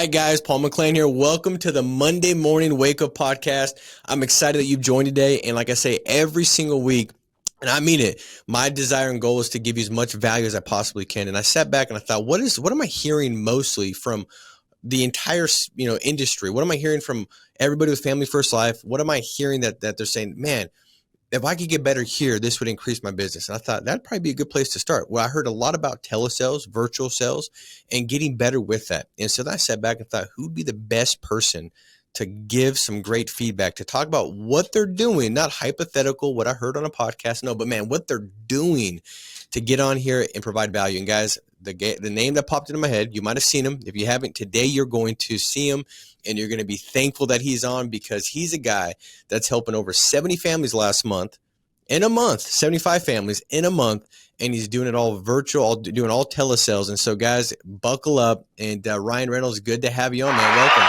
right, guys, Paul McClain here. Welcome to the Monday Morning Wake Up Podcast. I'm excited that you've joined today. And like I say, every single week, and I mean it, my desire and goal is to give you as much value as I possibly can. And I sat back and I thought, what am I hearing mostly from the entire, industry? What am I hearing from everybody with Family First Life? What am I hearing that they're saying, man, if I could get better here, this would increase my business? And I thought that'd probably be a good place to start. Well, I heard a lot about telesales, virtual sales, and getting better with that. And so then I sat back and thought, who'd be the best person to give some great feedback, to talk about what they're doing, not hypothetical, what I heard on a podcast, no, but man, what they're doing to get on here and provide value. And guys, the name that popped into my head, you might have seen him. If you haven't, today you're going to see him, and you're going to be thankful that he's on, because he's a guy that's helping over 70 families last month, in a month, 75 families in a month, and he's doing it all virtual, doing all telesales. And so, guys, buckle up. And Ryan Reynolds, good to have you on, man. Welcome.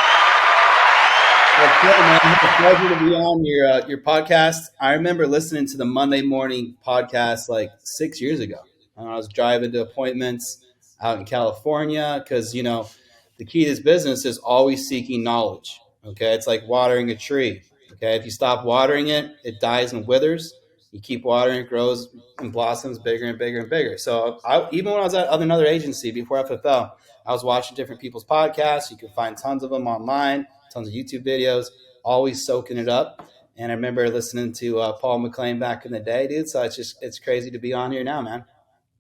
That's good, man. It's a pleasure to be on your podcast. I remember listening to the Monday morning podcast like 6 years ago. I was driving to appointments out in California because, the key to this business is always seeking knowledge. Okay, it's like watering a tree. Okay, if you stop watering it, it dies and withers. You keep watering, it grows and blossoms bigger and bigger and bigger. So even when I was at another agency before FFL, I was watching different people's podcasts. You can find tons of them online, tons of YouTube videos, always soaking it up. And I remember listening to Paul McClain back in the day, dude. So it's crazy to be on here now, man.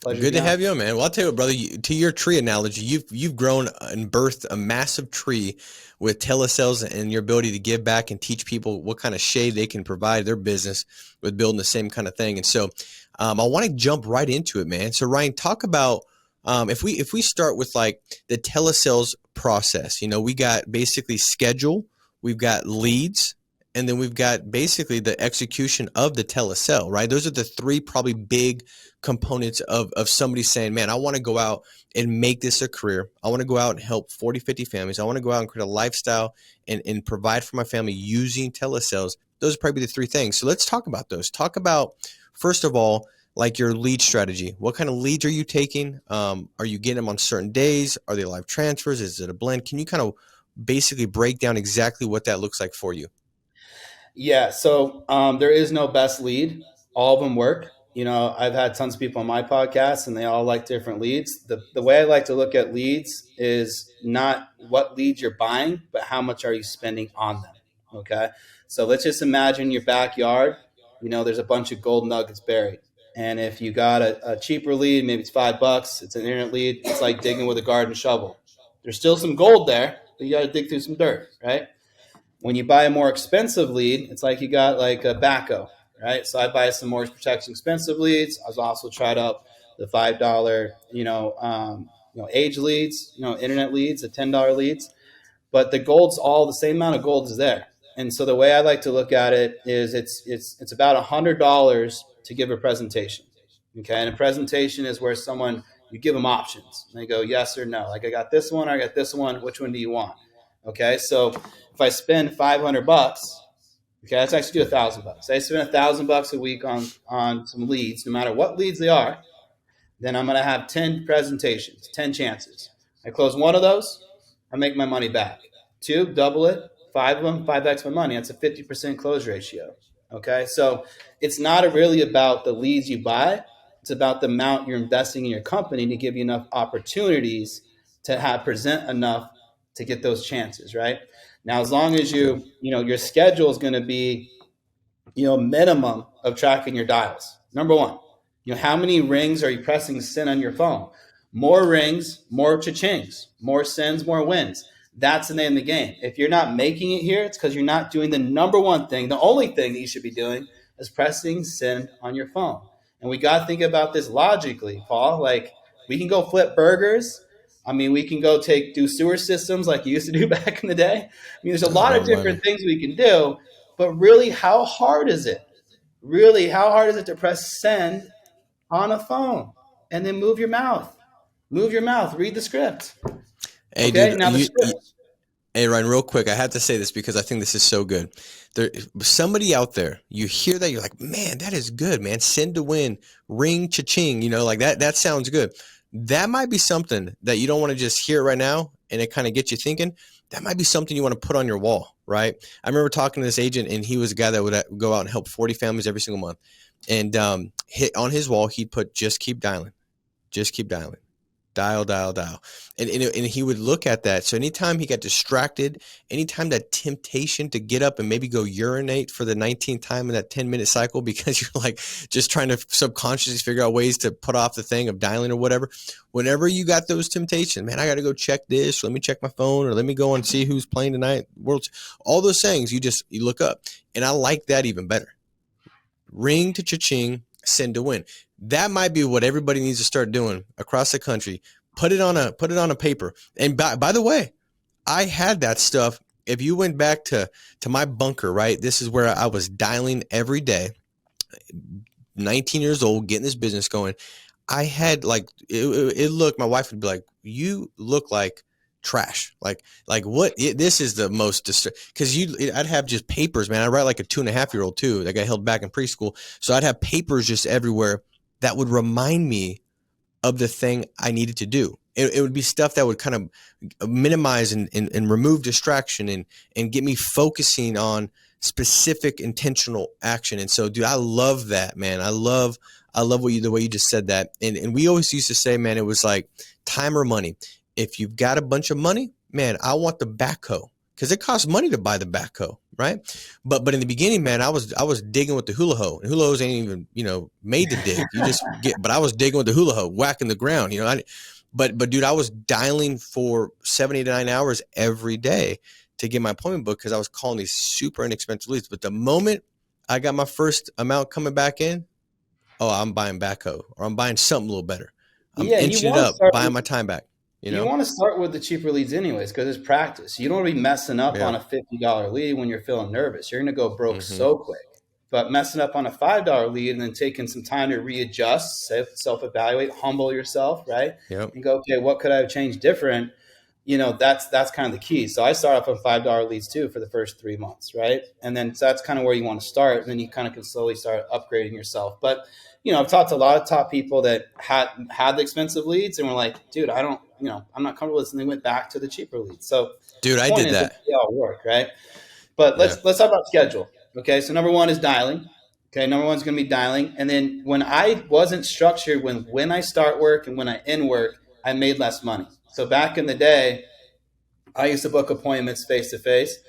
Pleasure Good to have you on, man. Well, I'll tell you what, brother, to your tree analogy, you've grown and birthed a massive tree with telesales and your ability to give back and teach people what kind of shade they can provide their business with building the same kind of thing. And so I want to jump right into it, man. So Ryan, talk about if we start with like the telesales process. We got basically schedule, we've got leads, and then we've got basically the execution of the telesale, right? Those are the three probably big components of somebody saying, man, I want to go out and make this a career. I want to go out and help 40, 50 families. I want to go out and create a lifestyle and provide for my family using telesales. Those are probably the three things. So let's talk about those. Talk about, first of all, like your lead strategy. What kind of leads are you taking? Are you getting them on certain days? Are they live transfers? Is it a blend? Can you kind of basically break down exactly what that looks like for you? Yeah, so there is no best lead. All of them work. I've had tons of people on my podcast, and they all like different leads. The way I like to look at leads is not what leads you're buying, but how much are you spending on them, okay? So let's just imagine your backyard. There's a bunch of gold nuggets buried. And if you got a cheaper lead, maybe it's $5, it's an internet lead, it's like digging with a garden shovel. There's still some gold there, but you got to dig through some dirt, right? When you buy a more expensive lead, it's like you got like a backhoe, right? So I buy some more expensive leads. I was also tried out the $5, age leads, internet leads, the $10 leads, but the gold's all the same amount of gold is there. And so the way I like to look at it is it's about $100 to give a presentation. Okay, and a presentation is where you give them options. And they go yes or no. Like I got this one, or I got this one. Which one do you want? Okay, so if I spend $500, okay, let's actually do $1,000. I spend $1,000 a week on some leads, no matter what leads they are. Then I'm going to have 10 presentations, 10 chances. I close one of those, I make my money back. 2, double it. 5 of them, 5x my money. That's a 50% close ratio. Okay, so it's not really about the leads you buy. It's about the amount you're investing in your company to give you enough opportunities to present enough to get those chances, right? Now, as long as your schedule is going to be, minimum of tracking your dials. Number one, how many rings are you pressing send on your phone? More rings, more cha-chings, more sends, more wins. That's the name of the game. If you're not making it here, it's because you're not doing the number one thing. The only thing that you should be doing is pressing send on your phone. And we got to think about this logically, Paul. Like, we can go flip burgers. We can go do sewer systems like you used to do back in the day. There's a lot of different things we can do, but really, how hard is it? Really, how hard is it to press send on a phone and then move your mouth? Read the script. Hey, okay, dude, now the script. Hey, Ryan, real quick, I have to say this because I think this is so good. Somebody out there, you hear that, you're like, man, that is good, man. Send to win, ring, cha-ching, like that sounds good. That might be something that you don't want to just hear right now and it kind of gets you thinking, that might be something you want to put on your wall, right? I remember talking to this agent, and he was a guy that would go out and help 40 families every single month. And hit on his wall, he'd put, just keep dialing, just keep dialing. Dial. And he would look at that. So anytime he got distracted, anytime that temptation to get up and maybe go urinate for the 19th time in that 10-minute cycle, because you're like just trying to subconsciously figure out ways to put off the thing of dialing or whatever, whenever you got those temptations, man, I got to go check this, let me check my phone, or let me go and see who's playing tonight, all those things, you look up. And I like that even better. Ring to cha-ching, send to win. That might be what everybody needs to start doing across the country. Put it on a paper. And by the way, I had that stuff. If you went back to my bunker, right? This is where I was dialing every day, 19 years old, getting this business going. I had like, it looked, my wife would be like, you look like trash. Like what? This is the most because I'd have just papers, man. I write like a 2.5-year-old too. That got held back in preschool. So I'd have papers just everywhere that would remind me of the thing I needed to do. It would be stuff that would kind of minimize and remove distraction and get me focusing on specific intentional action. And so, dude, I love that, man. I love the way you just said that. And we always used to say, man, it was like time or money. If you've got a bunch of money, man, I want the backhoe, because it costs money to buy the backhoe, right? But in the beginning, man, I was digging with the hula hoe, and hula hoes ain't even made to dig. But I was digging with the hula hoe, whacking the ground, But dude, I was dialing for 7, 8, 9 hours every day to get my appointment book, because I was calling these super inexpensive leads. But the moment I got my first amount coming back in, I'm buying backhoe, or I'm buying something a little better. I'm inching it up, buying my time back. You want to start with the cheaper leads anyways, because it's practice. You don't want to be messing up on a $50 lead when you're feeling nervous. You're going to go broke so quick. But messing up on a $5 lead and then taking some time to readjust, self-evaluate, humble yourself, right? Yep. And go, okay, what could I have changed different? That's kind of the key. So I start off on $5 leads too for the first 3 months, right? And then so that's kind of where you want to start. And then you kind of can slowly start upgrading yourself. But I've talked to a lot of top people that had the expensive leads and were like, dude, I'm not comfortable with this. And they went back to the cheaper leads. So dude, I did that. They all work, right? But let's talk about schedule. Okay. So number one is dialing. Okay. Number one is going to be dialing. And then when I wasn't structured, when I start work and when I end work, I made less money. So back in the day, I used to book appointments face to face.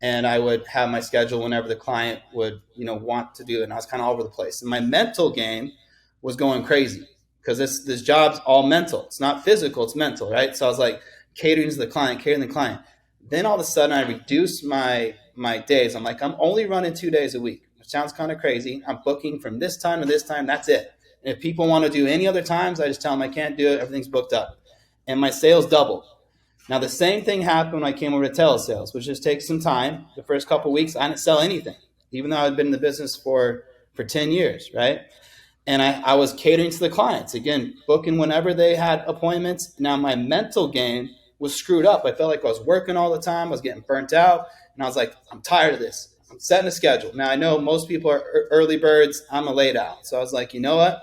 And I would have my schedule whenever the client would, want to do it. And I was kind of all over the place. And my mental game was going crazy, because this job's all mental. It's not physical, it's mental, right? So I was like catering to the client. Then all of a sudden I reduced my days. I'm like, I'm only running 2 days a week, which sounds kind of crazy. I'm booking from this time to this time. That's it. And if people want to do any other times, I just tell them I can't do it. Everything's booked up. And my sales doubled. Now, the same thing happened when I came over to Telesales, which just takes some time. The first couple of weeks, I didn't sell anything, even though I'd been in the business for 10 years, right? And I was catering to the clients, again, booking whenever they had appointments. Now, my mental game was screwed up. I felt like I was working all the time. I was getting burnt out. And I was like, I'm tired of this. I'm setting a schedule. Now, I know most people are early birds. I'm a late out. So I was like, you know what?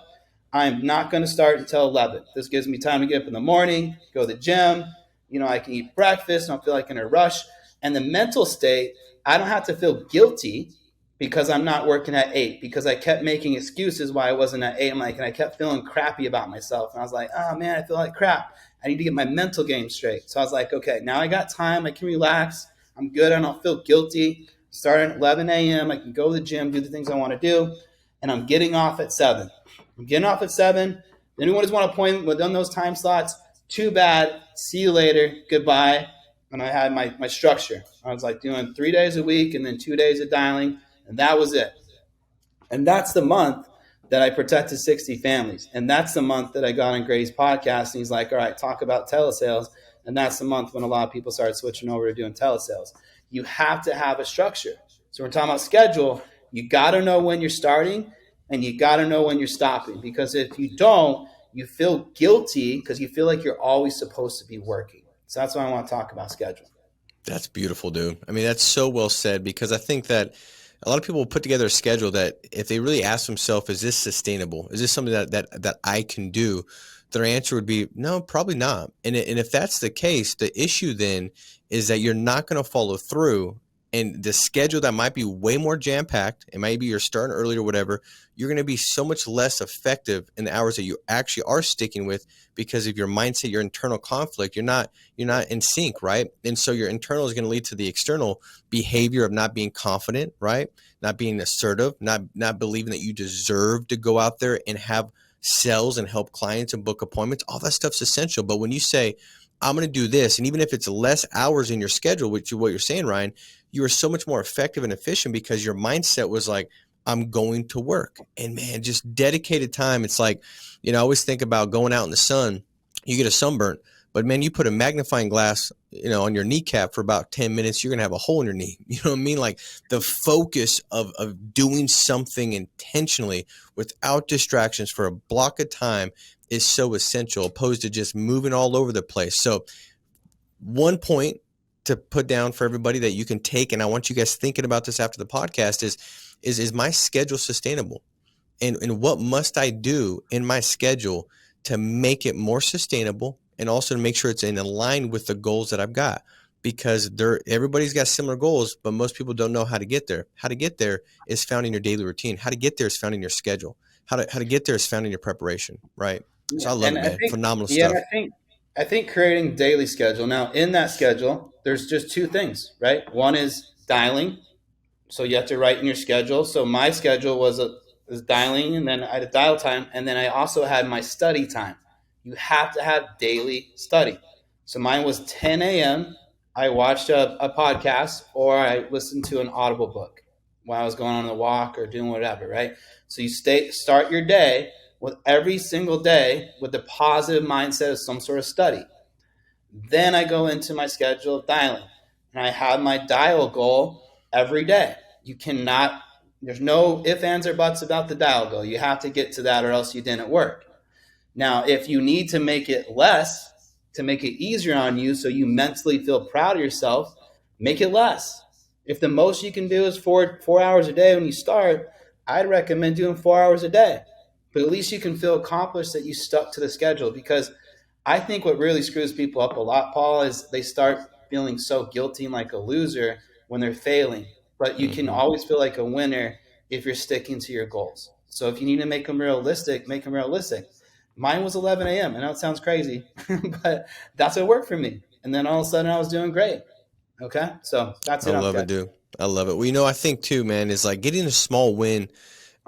I'm not going to start until 11. This gives me time to get up in the morning, go to the gym. I can eat breakfast. I don't feel like in a rush. And the mental state, I don't have to feel guilty because I'm not working at 8, because I kept making excuses why I wasn't at 8. And I kept feeling crappy about myself. And I was like, oh man, I feel like crap. I need to get my mental game straight. So I was like, okay, now I got time. I can relax. I'm good. I don't feel guilty. Starting at 11 a.m. I can go to the gym, do the things I want to do. And I'm getting off at 7. Anyone just want an appointment within those time slots? Too bad. See you later. Goodbye. And I had my structure. I was like doing 3 days a week and then 2 days of dialing. And that was it. And that's the month that I protected 60 families. And that's the month that I got on Grady's podcast. And he's like, all right, talk about telesales. And that's the month when a lot of people started switching over to doing telesales. You have to have a structure. So we're talking about schedule. You got to know when you're starting and you got to know when you're stopping. Because if you don't, you feel guilty because you feel like you're always supposed to be working. So that's why I want to talk about schedule. That's beautiful, dude. I mean, that's so well said, because I think that a lot of people put together a schedule that if they really ask themselves, is this sustainable? Is this something that I can do? their answer would be, no, probably not. And if that's the case, the issue then is that you're not going to follow through. And the schedule that might be way more jam-packed, it might be you're starting early or whatever, you're going to be so much less effective in the hours that you actually are sticking with because of your mindset, your internal conflict. You're not in sync, right? And so your internal is going to lead to the external behavior of not being confident, right? Not being assertive, not believing that you deserve to go out there and have sales and help clients and book appointments. All that stuff's essential. But when you say, I'm going to do this, and even if it's less hours in your schedule, which is what you're saying, Ryan, you are so much more effective and efficient because your mindset was like, I'm going to work. And man, just dedicated time. It's like, I always think about going out in the sun, you get a sunburn, but man, you put a magnifying glass, on your kneecap for about 10 minutes, you're going to have a hole in your knee. You know what I mean? Like the focus of doing something intentionally without distractions for a block of time is so essential, opposed to just moving all over the place. So one point to put down for everybody that you can take, and I want you guys thinking about this after the podcast, is my schedule sustainable? And what must I do in my schedule to make it more sustainable and also to make sure it's in line with the goals that I've got? Because everybody's got similar goals, but most people don't know how to get there. How to get there is found in your daily routine. How to get there is found in your schedule. How to get there is found in your preparation, right? So I love it, man. Phenomenal stuff. I think creating daily schedule. Now, in that schedule, there's just two things, right? One is dialing. So you have to write in your schedule. So my schedule was dialing, and then I had a dial time, and then I also had my study time. You have to have daily study. So mine was 10 a.m. I watched a podcast or I listened to an Audible book while I was going on a walk or doing whatever, right? So you start your day with every single day with the positive mindset of some sort of study. Then I go into my schedule of dialing, and I have my dial goal every day. There's no ifs, ands, or buts about the dial goal. You have to get to that or else you didn't work. Now, if you need to make it less, to make it easier on you so you mentally feel proud of yourself, make it less. If the most you can do is 4 hours a day when you start, I'd recommend doing 4 hours a day. But at least you can feel accomplished that you stuck to the schedule, because I think what really screws people up a lot, Paul, is they start feeling so guilty and like a loser when they're failing. But you can always feel like a winner if you're sticking to your goals. So if you need to make them realistic, make them realistic. Mine was 11 a.m. I know it sounds crazy, but that's what worked for me. And then all of a sudden I was doing great. Okay. So that's it. I love it, dude. I love it. Well, I think too, man, is like getting a small win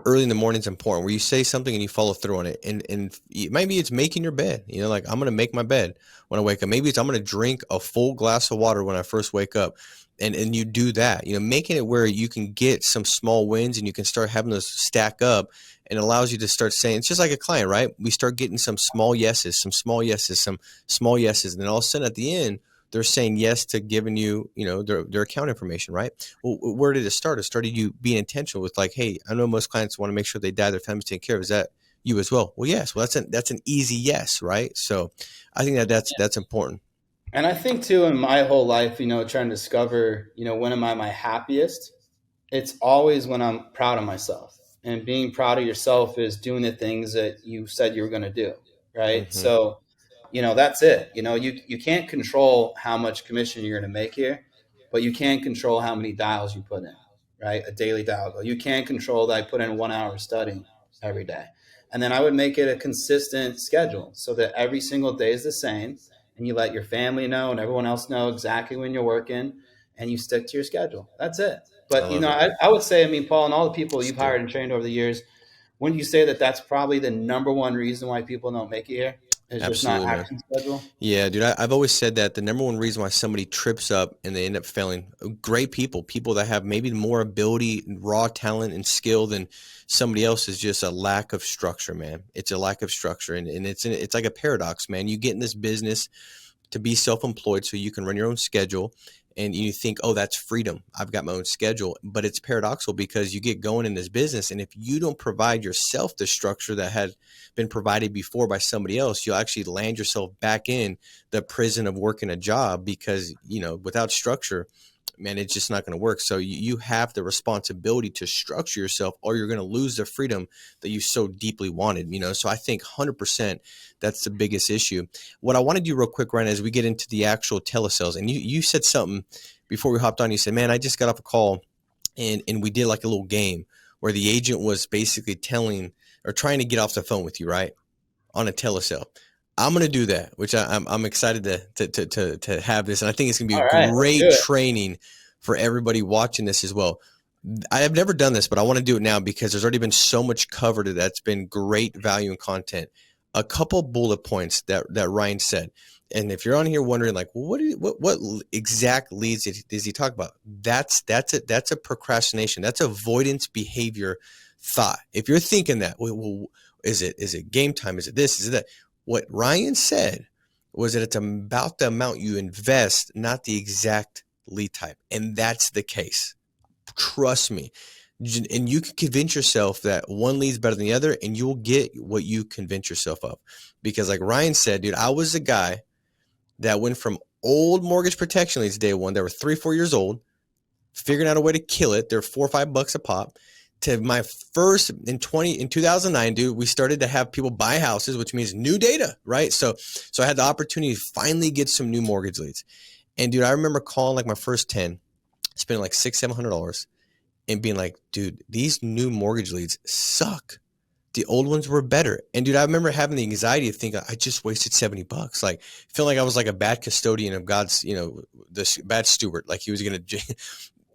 early in the morning is important, where you say something and you follow through on it. And maybe it's making your bed, like I'm going to make my bed when I wake up. Maybe it's I'm going to drink a full glass of water when I first wake up. And you do that, making it where you can get some small wins and you can start having those stack up, and allows you to start saying, it's just like a client, right? We start getting some small yeses, some small yeses, some small yeses. And then all of a sudden at the end, they're saying yes to giving you, their account information, right? Well, where did it start? It started you being intentional with like, hey, I know most clients want to make sure they die, their family's taken care of. Is that you as well? Well, yes. Well, that's an easy yes, right? So I think that's important. And I think too, in my whole life, trying to discover, when am I my happiest? It's always when I'm proud of myself. And being proud of yourself is doing the things that you said you were going to do, right? Mm-hmm. So, that's it. You can't control how much commission you're going to make here, but you can control how many dials you put in, right? A daily dial goal. You can't control that I put in 1 hour of studying every day. And then I would make it a consistent schedule so that every single day is the same. And you let your family know and everyone else know exactly when you're working, and you stick to your schedule. That's it. But, I would say, Paul, and all the people you've hired and trained over the years, wouldn't you say that that's probably the number one reason why people don't make it here? Is just not action schedule? Yeah, dude. I've always said that the number one reason why somebody trips up and they end up failing, great people that have maybe more ability, raw talent and skill than somebody else, is just a lack of structure, man. It's a lack of structure. And it's like a paradox, man. You get in this business to be self-employed so you can run your own schedule. And you think, oh, that's freedom. I've got my own schedule. But it's paradoxical because you get going in this business, and if you don't provide yourself the structure that had been provided before by somebody else, you'll actually land yourself back in the prison of working a job because, without structure, man, it's just not going to work. So you have the responsibility to structure yourself, or you're going to lose the freedom that you so deeply wanted, So I think 100% that's the biggest issue. What I want to do real quick, Ryan, as we get into the actual telesales, and you said something before we hopped on. You said, man, I just got off a call and we did like a little game where the agent was basically telling or trying to get off the phone with you, right? On a telesale. I'm going to do that, which I'm excited to have this. And I think it's going to be a great training for everybody watching this as well. I have never done this, but I want to do it now because there's already been so much covered that's been great value and content. A couple bullet points that Ryan said. And if you're on here wondering like, what exact leads does he talk about? That's a procrastination. That's avoidance behavior thought. If you're thinking that, well, is it game time? Is it this? Is it that? What Ryan said was that it's about the amount you invest, not the exact lead type. And that's the case. Trust me. And you can convince yourself that one lead's better than the other, and you'll get what you convince yourself of. Because like Ryan said, dude, I was the guy that went from old mortgage protection leads day one. They were 3-4 years old, figuring out a way to kill it. They're $4 or $5 a pop. To my first in 2009, dude, we started to have people buy houses, which means new data, right? So I had the opportunity to finally get some new mortgage leads. And dude, I remember calling like my first 10, spending like $600-$700 and being like, dude, these new mortgage leads suck. The old ones were better. And dude, I remember having the anxiety of thinking I just wasted $70. Like feeling like I was like a bad custodian of God's, this bad steward. Like he was going to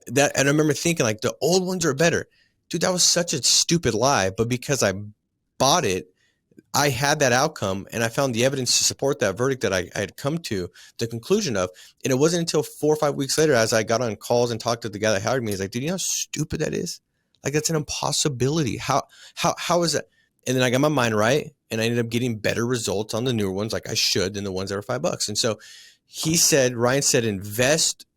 that. And I remember thinking like the old ones are better. Dude, that was such a stupid lie. But because I bought it, I had that outcome and I found the evidence to support that verdict that I had come to the conclusion of. And it wasn't until 4 or 5 weeks later, as I got on calls and talked to the guy that hired me, he's like, dude, you know how stupid that is? Like, that's an impossibility. How is that? And then I got my mind right. And I ended up getting better results on the newer ones, like I should, than the ones that were $5. And so Ryan said, invest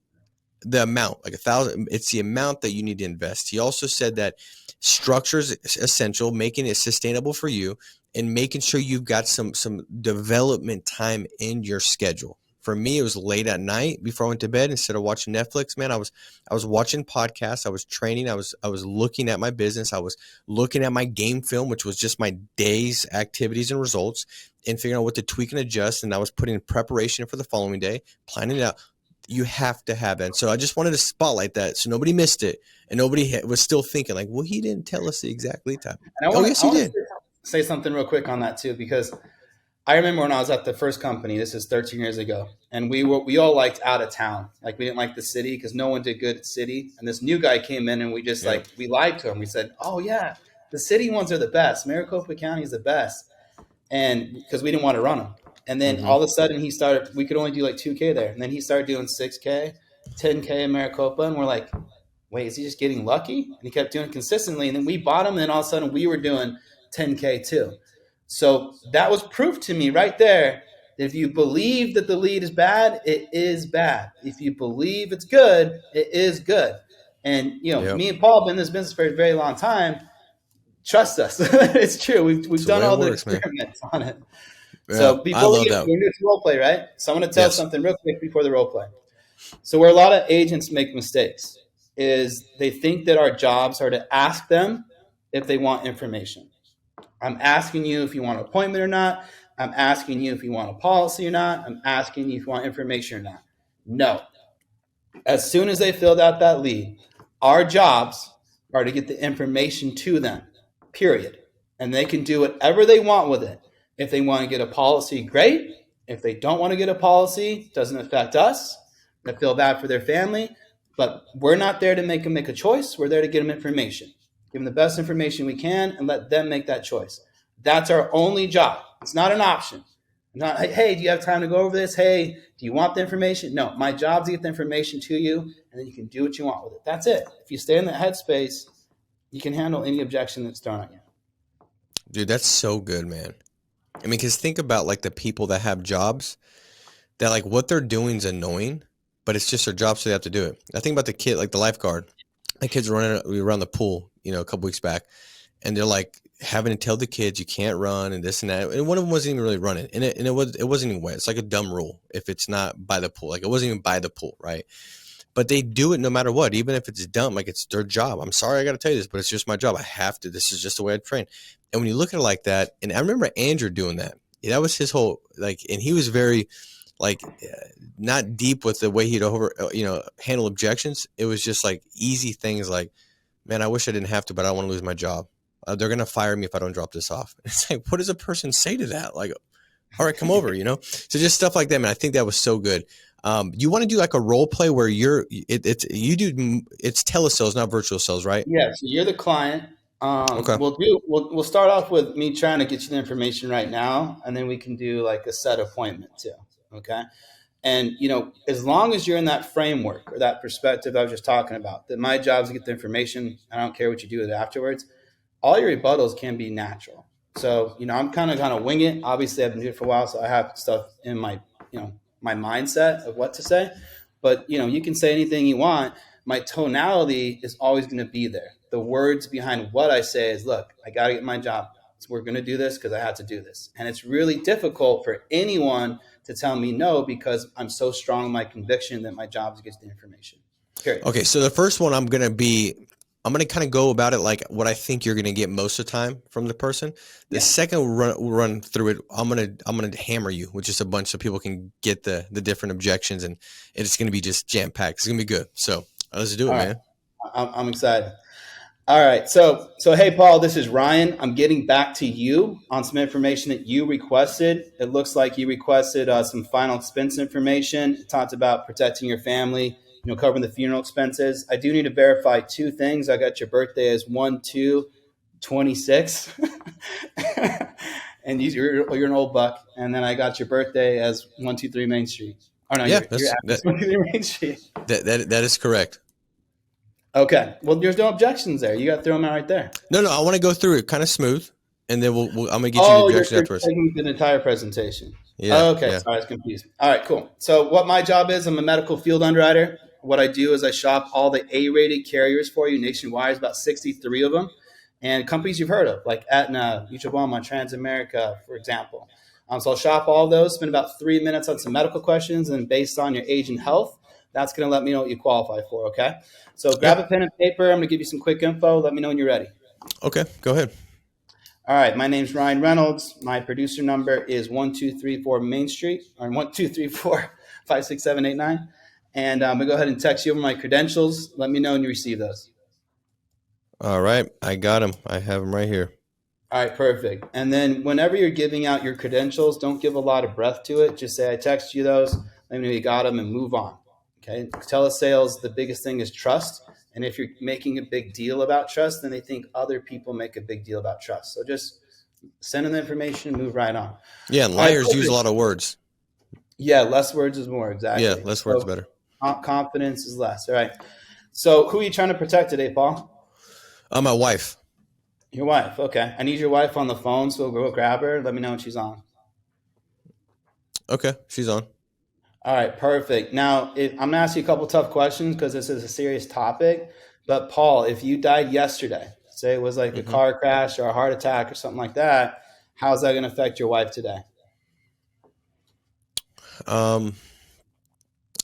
the amount, like $1,000. It's the amount that you need to invest. He also said that structure is essential, making it sustainable for you and making sure you've got some development time in your schedule. For me, it was late at night before I went to bed. Instead of watching Netflix, man, I was watching podcasts. I was training. I was looking at my business. I was looking at my game film, which was just my day's activities and results, and figuring out what to tweak and adjust. And I was putting in preparation for the following day, planning it out. You have to have that. And so I just wanted to spotlight that so nobody missed it and nobody was still thinking like, well, he didn't tell us the exact lead time. Yes, he did. Say something real quick on that too, because I remember when I was at the first company, this is 13 years ago, and we all liked out of town. Like we didn't like the city because no one did good at city. And this new guy came in and we just we lied to him. We said, oh yeah, the city ones are the best. Maricopa County is the best. And because we didn't want to run them. And then all of a sudden we could only do like 2K there. And then he started doing 6K, 10K in Maricopa. And we're like, wait, is he just getting lucky? And he kept doing it consistently. And then we bought him. And then all of a sudden we were doing 10K too. So that was proof to me right there that if you believe that the lead is bad, it is bad. If you believe it's good, it is good. And, me and Paul have been in this business for a very long time. Trust us. It's true. We've done all the experiments on it. Yeah, so before we get into role play, right? So I'm going to tell something real quick before the role play. So where a lot of agents make mistakes is they think that our jobs are to ask them if they want information. I'm asking you if you want an appointment or not. I'm asking you if you want a policy or not. I'm asking you if you want information or not. No. As soon as they filled out that lead, our jobs are to get the information to them, period. And they can do whatever they want with it. If they want to get a policy, great. If they don't want to get a policy, doesn't affect us. They feel bad for their family. But we're not there to make them make a choice. We're there to get them information. Give them the best information we can and let them make that choice. That's our only job. It's not an option. Not, hey, do you have time to go over this? Hey, do you want the information? No, my job is to get the information to you, and then you can do what you want with it. That's it. If you stay in that headspace, you can handle any objection that's thrown at you. Dude, that's so good, man. I mean, because think about like the people that have jobs that like what they're doing is annoying, but it's just their job, so they have to do it. I think about the kid, like the lifeguard. My kids were running around the pool, a couple weeks back, and they're like having to tell the kids you can't run and this and that. And one of them wasn't even really running, and it wasn't even wet. It's like a dumb rule if it's not by the pool. Like it wasn't even by the pool, right? but they do it no matter what, even if it's dumb, like it's their job. I'm sorry, I got to tell you this, but it's just my job. I have to. This is just the way I train. And when you look at it like that, and I remember Andrew doing that. That was his whole like, and he was very like not deep with the way he'd handle objections. It was just like easy things like, man, I wish I didn't have to, but I don't want to lose my job. They're going to fire me if I don't drop this off. It's like, what does a person say to that? Like, all right, come over, So just stuff like that, man. I think that was so good. You want to do like a role play where it's telesales, not virtual sales, right? Yeah. So you're the client. Okay. We'll start off with me trying to get you the information right now, and then we can do like a set appointment too. Okay. And, as long as you're in that framework or that perspective I was just talking about, that my job is to get the information. I don't care what you do with it afterwards. All your rebuttals can be natural. So, I'm kind of wing it. Obviously, I've been doing it for a while, so I have stuff in my, my mindset of what to say. But, you can say anything you want. My tonality is always going to be there. The words behind what I say is, look, I got to get my job. So we're going to do this because I have to do this. And it's really difficult for anyone to tell me no, because I'm so strong in my conviction that my job is to get the information. Period. Okay. So the first one I'm going to kind of go about it like what I think you're going to get most of the time from the person. The second run through it, I'm going to hammer you with just a bunch so people can get the different objections, and it's going to be just jam packed. It's going to be good. So let's do it, man. I'm excited. All right. So hey, Paul, this is Ryan. I'm getting back to you on some information that you requested. It looks like you requested some final expense information. It talked about protecting your family, covering the funeral expenses. I do need to verify two things. I got your birthday as 1/2/26, and you're an old buck. And then I got your birthday as 123 Main Street. Oh no, you're at 123 Main Street. That is correct. Okay. Well, there's no objections there. You got to throw them out right there. No, I want to go through it kind of smooth, and then I'm going to get you the objection afterwards. You're taking the entire presentation. Yeah. Okay. Yeah. Sorry, I was confused. All right, cool. So what my job is, I'm a medical field underwriter. What I do is I shop all the A-rated carriers for you nationwide. There's about 63 of them. And companies you've heard of, like Aetna, Mutual Bonma, Transamerica, for example. So I'll shop all those, spend about 3 minutes on some medical questions, and based on your age and health, that's going to let me know what you qualify for, okay? So grab a pen and paper. I'm going to give you some quick info. Let me know when you're ready. Okay, go ahead. All right, my name's Ryan Reynolds. My producer number is 1234 Main Street, or 1234-56789. And I'm going to go ahead and text you over my credentials. Let me know when you receive those. All right, I got them. I have them right here. All right, perfect. And then whenever you're giving out your credentials, don't give a lot of breath to it. Just say, I text you those. Let me know you got them and move on. Okay. Telesales, the biggest thing is trust. And if you're making a big deal about trust, then they think other people make a big deal about trust. So just send them the information and move right on. Yeah, and liars use a lot of words. Yeah, less words is more, exactly. Yeah, less words better. Confidence is less. All right. So who are you trying to protect today, Paul? My wife. Your wife. Okay. I need your wife on the phone, so go grab her. Let me know when she's on. Okay, she's on. All right, perfect. Now, I'm going to ask you a couple tough questions because this is a serious topic. But Paul, if you died yesterday, say it was like a car crash or a heart attack or something like that, how's that going to affect your wife today?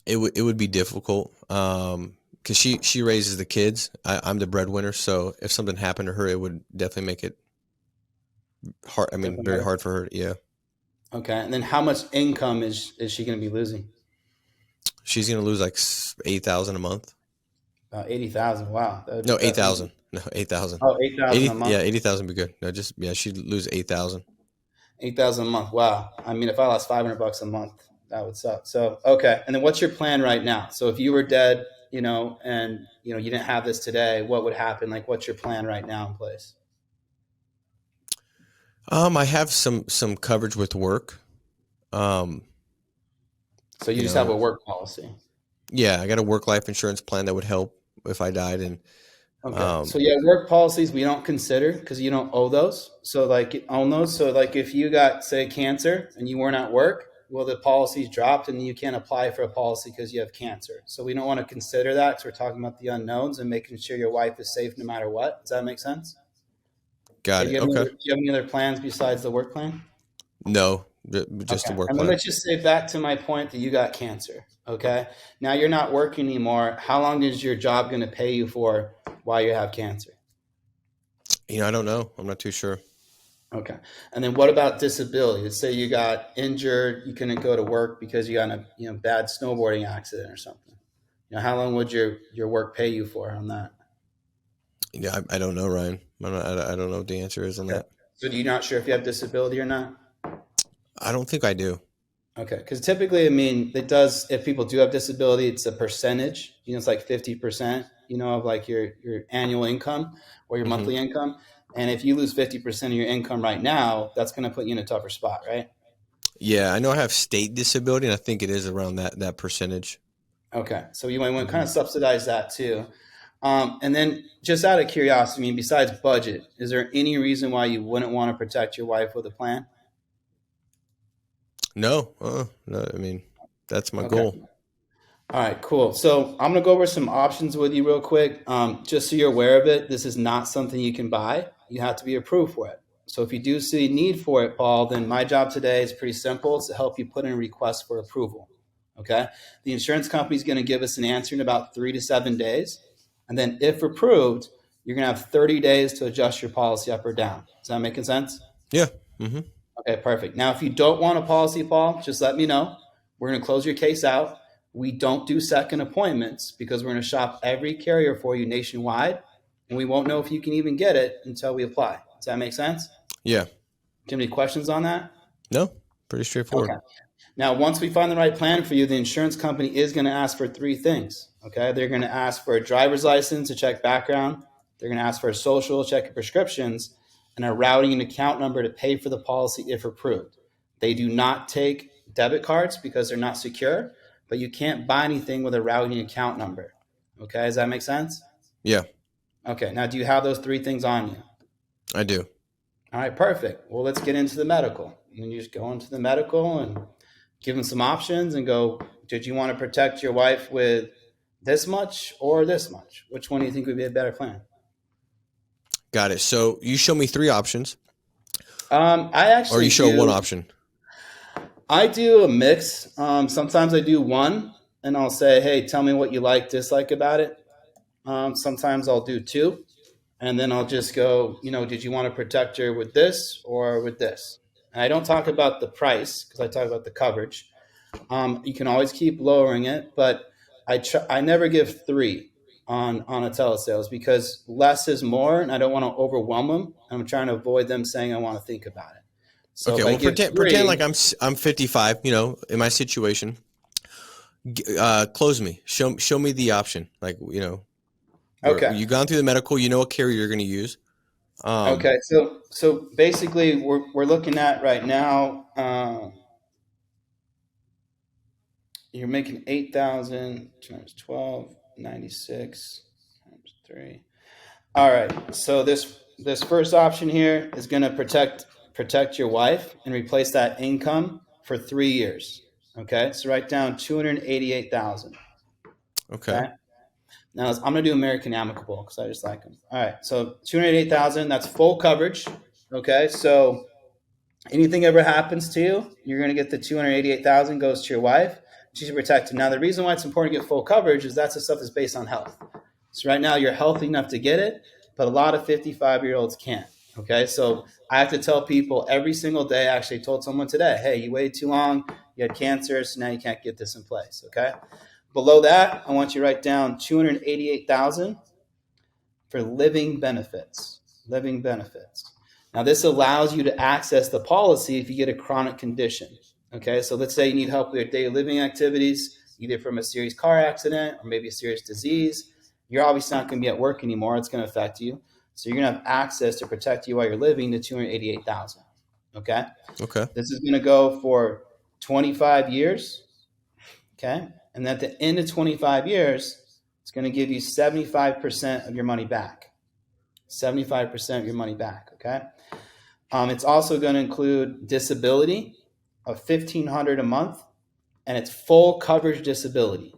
It would be difficult because she raises the kids. I'm the breadwinner, so if something happened to her, it would definitely make it hard. I mean, very hard for her. Yeah. Okay, and then how much income is she going to be losing? She's going to lose like $8,000 a month. 80,000. Wow. No, 8,000. No, 8,000. Oh, 8,000 a month. Yeah, 80,000 would be good. No, she'd lose 8,000. 8,000 a month. Wow. I mean, if I lost $500 a month, that would suck. So, okay. And then what's your plan right now? So if you were dead, and you didn't have this today, what would happen? Like, what's your plan right now in place? I have some coverage with work. So you just have a work policy. Yeah, I got a work life insurance plan that would help if I died. And okay. So yeah, work policies we don't consider because you don't owe those. So own those. So if you got, say, cancer and you weren't at work, well, the policy's dropped and you can't apply for a policy because you have cancer. So we don't want to consider that because we're talking about the unknowns and making sure your wife is safe no matter what. Does that make sense? Got it. Okay. Do you have any other plans besides the work plan? No, just the Okay. work And then plan. let's just say back to my point that you got cancer. Okay. Now you're not working anymore. How long is your job going to pay you for while you have cancer? I don't know. I'm not too sure. Okay. And then what about disability? Let's say you got injured, you couldn't go to work because you got in a bad snowboarding accident or something. How long would your work pay you for on that? Yeah, I don't know, Ryan. I don't know what the answer is on Okay. that. So you're not sure if you have disability or not? I don't think I do. Okay. Because typically, I mean, it does, if people do have disability, it's a percentage, it's like 50%, of like your annual income or your Hmm. monthly income. And if you lose 50% of your income right now, that's going to put you in a tougher spot, right? Yeah, I know I have state disability, and I think it is around that percentage. Okay. So you might want to kind Hmm. of subsidize that too. And then just out of curiosity, I mean, besides budget, is there any reason why you wouldn't want to protect your wife with a plan? No, no, I mean, that's my Okay. goal. All right, cool. So I'm going to go over some options with you real quick. Just so you're aware of it, this is not something you can buy. You have to be approved for it. So if you do see need for it, Paul, then my job today is pretty simple. It's to help you put in a request for approval. Okay. The insurance company is going to give us an answer in about 3 to 7 days. And then if approved, you're going to have 30 days to adjust your policy up or down. Is that making sense? Yeah. Hmm. Okay, perfect. Now, if you don't want a policy, Paul, just let me know. We're going to close your case out. We don't do second appointments because we're going to shop every carrier for you nationwide, and we won't know if you can even get it until we apply. Does that make sense? Yeah. Do you have any questions on that? No, pretty straightforward. Okay. Now, once we find the right plan for you, the insurance company is going to ask for three things. Okay. They're going to ask for a driver's license to check background. They're going to ask for a social, check your prescriptions, and a routing and account number to pay for the policy if approved. They do not take debit cards because they're not secure, but you can't buy anything with a routing and account number. Okay. Does that make sense? Yeah, Okay. Now, do you have those three things on you? I do. All right, perfect. Well, let's get into the medical. And you just go into the medical and give them some options and go, did you want to protect your wife with this much or this much? Which one do you think would be a better plan? Got it. So you show me three options, I or actually you show one do. option. I do a mix. Sometimes I do one, and I'll say, "Hey, tell me what you like, dislike about it." Sometimes I'll do two, and then I'll just go, did you want to protect her with this or with this? And I don't talk about the price because I talk about the coverage. You can always keep lowering it, but I never give three on a telesales because less is more, and I don't want to overwhelm them. I'm trying to avoid them saying I want to think about it. So Okay, if I well, give pretend like three, I'm 55. In my situation. Close me. Show me the option. Like where okay, you gone through the medical. You know what carrier you're going to use. okay. So basically, we're looking at right now. You're making 8,000 times 1296 times 3. All right. So this first option here is going to protect your wife and replace that income for 3 years. Okay? So write down 288,000. Okay. Okay? Now I'm going to do American Amicable cuz I just like them. All right. So 288,000, that's full coverage. Okay? So anything ever happens to you, you're going to get the 288,000 goes to your wife. She's protected. Now the reason why it's important to get full coverage is that's the stuff that's based on health. So right now you're healthy enough to get it, but a lot of 55-year-olds can't. Okay, so I have to tell people every single day. I actually told someone today, hey, you waited too long, you had cancer, so now you can't get this in place. Okay, below that, I want you to write down 288,000 for living benefits. Living benefits. Now this allows you to access the policy if you get a chronic condition. Okay, so let's say you need help with your daily living activities, either from a serious car accident or maybe a serious disease. You're obviously not going to be at work anymore. It's going to affect you. So you're going to have access to protect you while you're living to 288,000. Okay. Okay. This is going to go for 25 years. Okay. And at the end of 25 years, it's going to give you 75% of your money back. 75% of your money back. Okay. It's also going to include disability of $1,500 a month, and it's full coverage disability.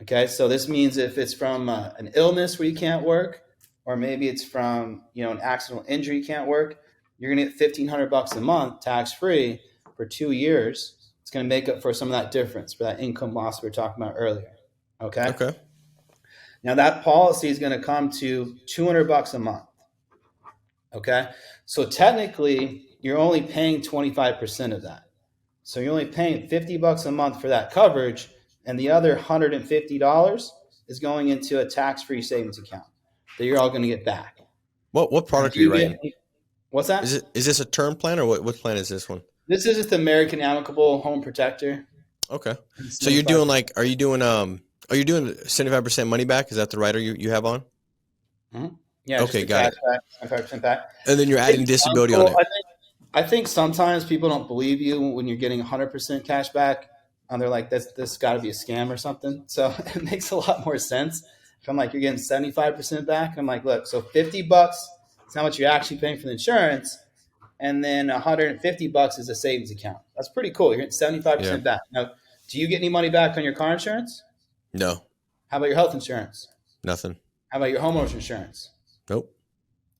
Okay, so this means if it's from an illness where you can't work, or maybe it's from an accidental injury you can't work, you're gonna get $1,500 a month tax free for 2 years, it's going to make up for some of that difference, for that income loss we were talking about earlier. Okay. Okay. Now that policy is going to come to $200 a month. Okay. So technically you're only paying 25% of that. So you're only paying $50 a month for that coverage, and the other $150 is going into a tax-free savings account that you're all going to get back. What product are you writing? What's that? Is this a term plan, or what plan is this one? This is just the American Amicable Home Protector. Okay. So you're doing are you doing 75% money back? Is that the rider you have on? Mm-hmm. Yeah. Okay, got it. 75% back. And then you're adding disability on it. I think sometimes people don't believe you when you're getting 100% cash back. They're like, this got to be a scam or something. So it makes a lot more sense. If I'm like, you're getting 75% back, I'm like, look, so $50 is how much you're actually paying for the insurance, and then $150 is a savings account. That's pretty cool. You're getting 75% back. Now, do you get any money back on your car insurance? No. How about your health insurance? Nothing. How about your homeowner's insurance? Nope.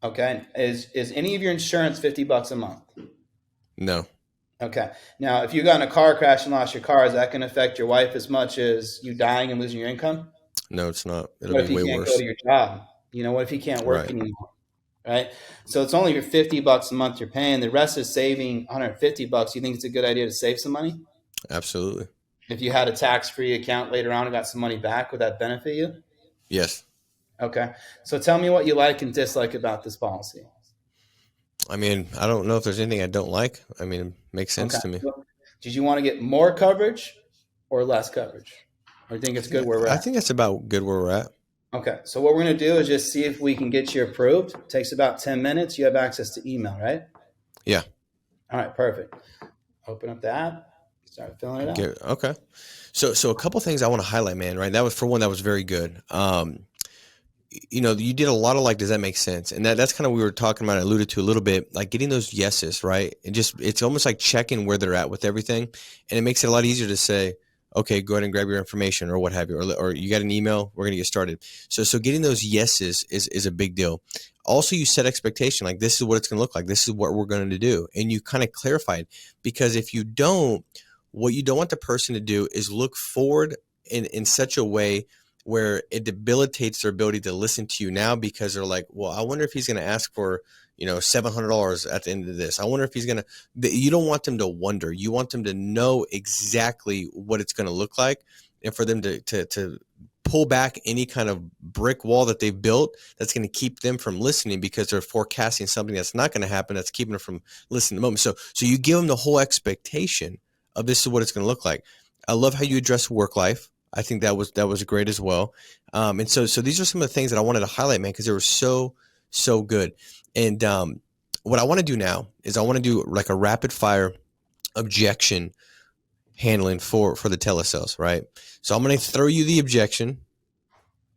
Okay. Is any of your insurance $50 a month? No. Okay. Now, if you got in a car crash and lost your car, is that going to affect your wife as much as you dying and losing your income? No, it's not. It'll What if be you way can't worse. go to your job? What if you can't work anymore? Right. So it's only your $50 a month you're paying. The rest is saving $150. You think it's a good idea to save some money? Absolutely. If you had a tax-free account later on and got some money back, would that benefit you? Yes. Okay. So tell me what you like and dislike about this policy. I mean, I don't know if there's anything I don't like. I mean, it makes sense to me. So, did you want to get more coverage or less coverage? Or do you think it's good where we're at? I think that's about good where we're at. Okay. So what we're going to do is just see if we can get you approved. It takes about 10 minutes. You have access to email, right? Yeah. All right. Perfect. Open up the app. Start filling it out. Okay. So a couple things I want to highlight, man, right? That was, for one, that was very good. You did a lot of does that make sense? And that's kind of what we were talking about, I alluded to a little bit, like getting those yeses, right? It's almost like checking where they're at with everything. And it makes it a lot easier to say, okay, go ahead and grab your information or what have you, or you got an email, we're going to get started. So getting those yeses is a big deal. Also, you set expectation, like this is what it's going to look like. This is what we're going to do. And you kind of clarified, because if you don't, what you don't want the person to do is look forward in such a way where it debilitates their ability to listen to you now, because they're like, well, I wonder if he's going to ask for, $700 at the end of this. I wonder if he's going to, you don't want them to wonder. You want them to know exactly what it's going to look like, and for them to pull back any kind of brick wall that they've built that's going to keep them from listening, because they're forecasting something that's not going to happen, that's keeping them from listening to the moment. So you give them the whole expectation of this is what it's going to look like. I love how you address work life. I think that was great as well. And so these are some of the things that I wanted to highlight, man, because they were so good. And what I want to do now is I want to do like a rapid fire objection handling for the telesales, right? So I'm going to throw you the objection,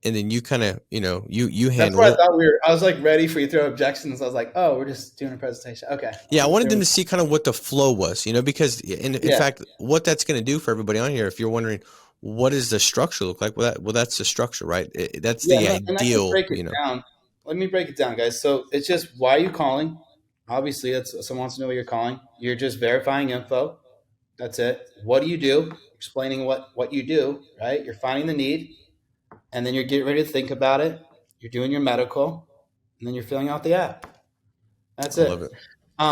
and then you kind of, you handle it. That's what I was like ready for you to throw objections. I was like, oh, we're just doing a presentation. Okay. Yeah, I wanted them to see kind of what the flow was, because in fact, what that's going to do for everybody on here, if you're wondering, what does the structure look like? Well, that's the structure, right? That's the ideal. Let me break it down, guys. So it's just, why are you calling? Obviously, someone wants to know why you're calling. You're just verifying info. That's it. What do you do? Explaining what you do, right? You're finding the need, and then you're getting ready to think about it. You're doing your medical, and then you're filling out the app. That's it. I love it.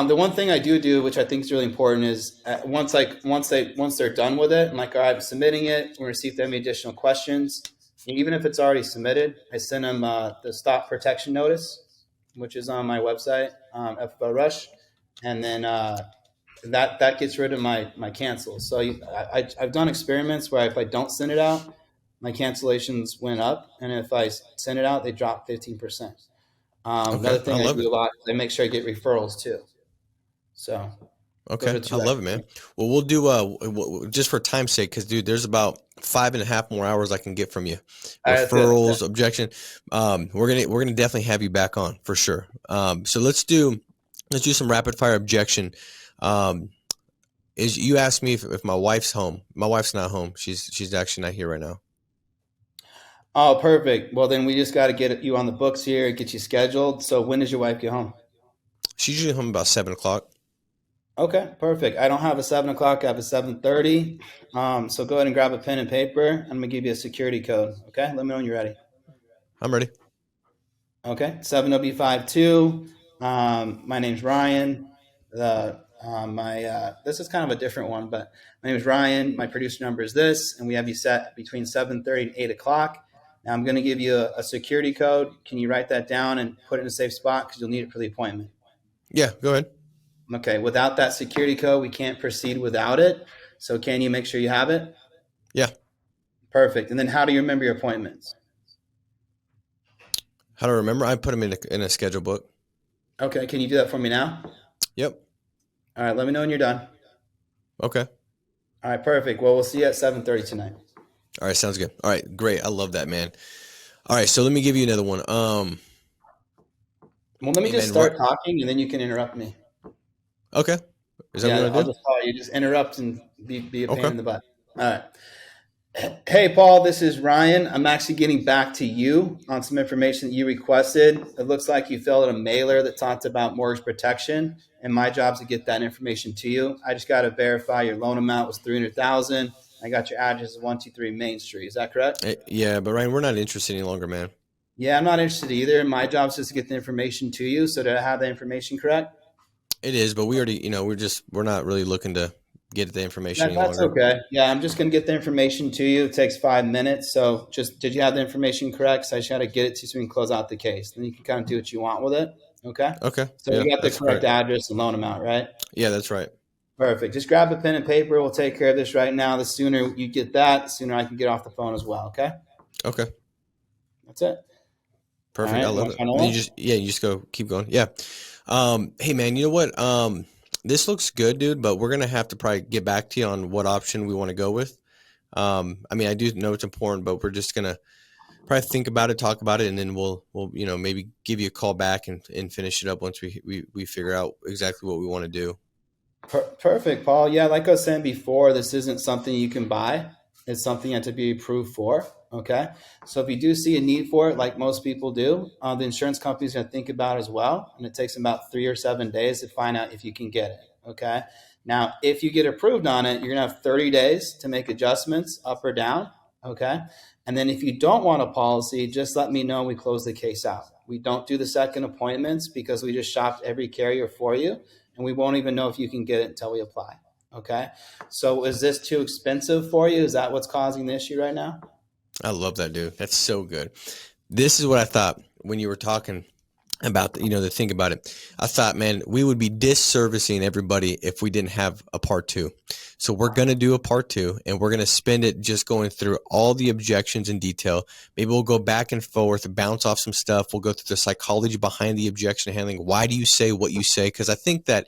The one thing I do, which I think is really important, is once they're done with it, I'm like, all right, I'm submitting it. We're going to see if they have any additional questions. And even if it's already submitted, I send them the stop protection notice, which is on my website, FFL Rush, and then that gets rid of my cancels. So I've done experiments where if I don't send it out, my cancellations went up, and if I send it out, they drop 15%. Another thing I do a lot is I make sure I get referrals too. So, okay, I love it, man. Well, we'll do just for time's sake, because dude, there's about 5.5 more hours I can get from you. Referrals, objection. We're gonna definitely have you back on for sure. So let's do some rapid fire objection. Is you asked me if my wife's home. My wife's not home. She's actually not here right now. Oh, perfect. Well, then we just got to get you on the books here, get you scheduled. So when does your wife get home? She's usually home about 7:00. Okay, perfect. I don't have a 7 o'clock. I have a 7:30. So go ahead and grab a pen and paper. I'm gonna give you a security code. Okay, let me know when you're ready. I'm ready. Okay, 7W52. My name's Ryan. This is kind of a different one, but my name is Ryan. My producer number is this, and we have you set between 7:30 and 8 o'clock. Now I'm going to give you a security code. Can you write that down and put it in a safe spot because you'll need it for the appointment? Yeah, go ahead. Okay, without that security code, we can't proceed without it. So can you make sure you have it? Yeah. Perfect. And then how do you remember your appointments? How to remember? I put them in a schedule book. Okay, can you do that for me now? Yep. All right, let me know when you're done. Okay. All right, perfect. Well, we'll see you at 7:30 tonight. All right, sounds good. All right, great. I love that, man. All right, so let me give you another one. Well, let me just start talking, and then you can interrupt me. Okay. Is that what Yeah, we're gonna I'll do? just call you. Just interrupt and be a pain Okay. in the butt. All right. Hey, Paul, this is Ryan. I'm actually getting back to you on some information that you requested. It looks like you filled out a mailer that talked about mortgage protection, and my job is to get that information to you. I just got to verify your loan amount was $300,000. I got your address is 123 Main Street. Is that correct? Yeah, but Ryan, we're not interested any longer, man. Yeah, I'm not interested either. My job is just to get the information to you. So did I have the information correct? It is, but we already, we're not really looking to get the information any That's longer. okay. Yeah, I'm just going to get the information to you. It takes 5 minutes. So did you have the information correct? So I just got to get it to you so we can close out the case. Then you can kind of do what you want with it. Okay. Okay. So yeah, you got the that's correct address and loan amount, right? Yeah, that's right. Perfect. Just grab a pen and paper. We'll take care of this right now. The sooner you get that, the sooner I can get off the phone as well. Okay. Okay. That's it. Perfect. Right, I love it. You just go keep going. Yeah. Hey man, you know what? This looks good, dude, but we're gonna have to probably get back to you on what option we want to go with. I mean, I do know it's important, but we're just gonna probably think about it, talk about it, and then we'll maybe give you a call back and finish it up once we figure out exactly what we want to do. Perfect, Paul. Yeah, like I was saying before, this isn't something you can buy. It's something you have to be approved for. Okay. So if you do see a need for it, like most people do, the insurance company's going to think about it as well. And it takes them about 3 or 7 days to find out if you can get it. Okay. Now, if you get approved on it, you're going to have 30 days to make adjustments up or down. Okay. And then if you don't want a policy, just let me know. We close the case out. We don't do the second appointments because we just shopped every carrier for you. And we won't even know if you can get it until we apply. Okay. So is this too expensive for you? Is that what's causing the issue right now? I love that, dude. That's so good. This is what I thought when you were talking about, the thing about it. I thought, man, we would be disservicing everybody if we didn't have a part 2. So we're going to do a part 2, and we're going to spend it just going through all the objections in detail. Maybe we'll go back and forth, bounce off some stuff. We'll go through the psychology behind the objection handling. Why do you say what you say? Because I think that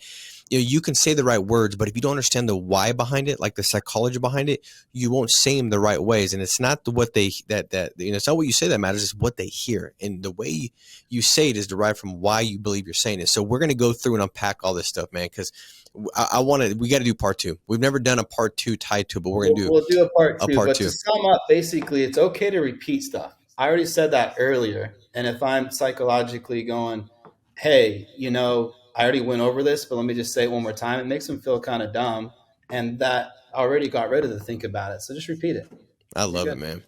you can say the right words, but if you don't understand the why behind it, like the psychology behind it, you won't say them the right ways. And it's not what they it's not what you say that matters. It's what they hear, and the way you say it is derived from why you believe you're saying it. So we're going to go through and unpack all this stuff, man, because we got to do part 2. We've never done a part 2 tied to it, but we'll do a part 2. But to sum up, basically, it's okay to repeat stuff. I already said that earlier. And if I'm psychologically going, hey, I already went over this, but let me just say it one more time. It makes them feel kind of dumb. And that already got rid of the think about it. So just repeat it. I love it, man.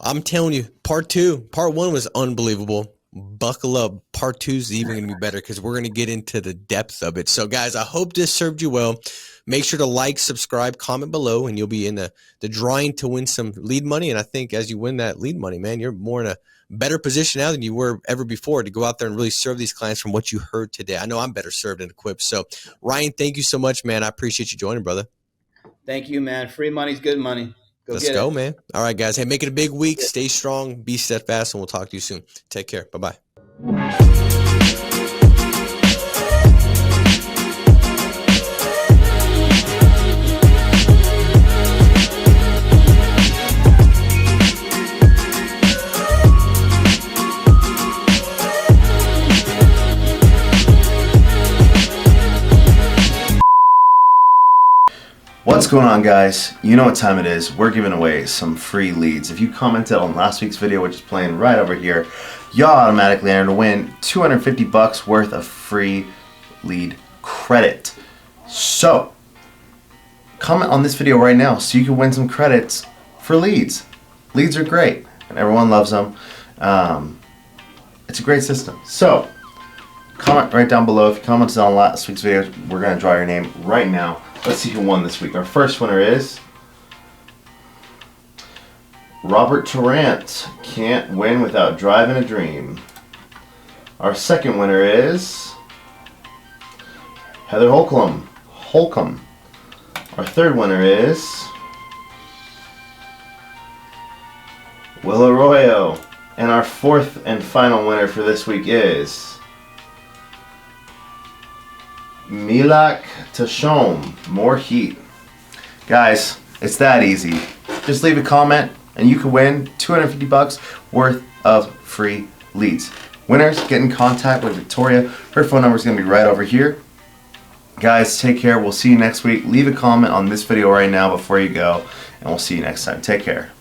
I'm telling you, part 1 was unbelievable. Buckle up. Part 2 is even going to be better because we're going to get into the depth of it. So guys, I hope this served you well. Make sure to like, subscribe, comment below, and you'll be in the drawing to win some lead money. And I think as you win that lead money, man, you're more in a better position now than you were ever before to go out there and really serve these clients from what you heard today. I know I'm better served and equipped. So Ryan, thank you so much, man. I appreciate you joining, brother. Thank you, man. Free money's good money. Let's go, man. All right, guys. Hey, make it a big week. Stay strong, be steadfast, and we'll talk to you soon. Take care. Bye-bye. What's going on, guys? You know what time it is. We're giving away some free leads. If you commented on last week's video, which is playing right over here, y'all automatically entered to win $250 worth of free lead credit. So, comment on this video right now so you can win some credits for leads. Leads are great, and everyone loves them. It's a great system. So, comment right down below. If you commented on last week's video, we're going to draw your name right now. Let's see who won this week. Our first winner is Robert Tarrant. Can't win without driving a dream. Our second winner is Heather Holcomb. Our third winner is Will Arroyo. And our fourth and final winner for this week is Milak Tashom. More heat. Guys, it's that easy. Just leave a comment and you can win $250 worth of free leads. Winners, get in contact with Victoria. Her phone number is going to be right over here. Guys, take care. We'll see you next week. Leave a comment on this video right now before you go, and we'll see you next time. Take care.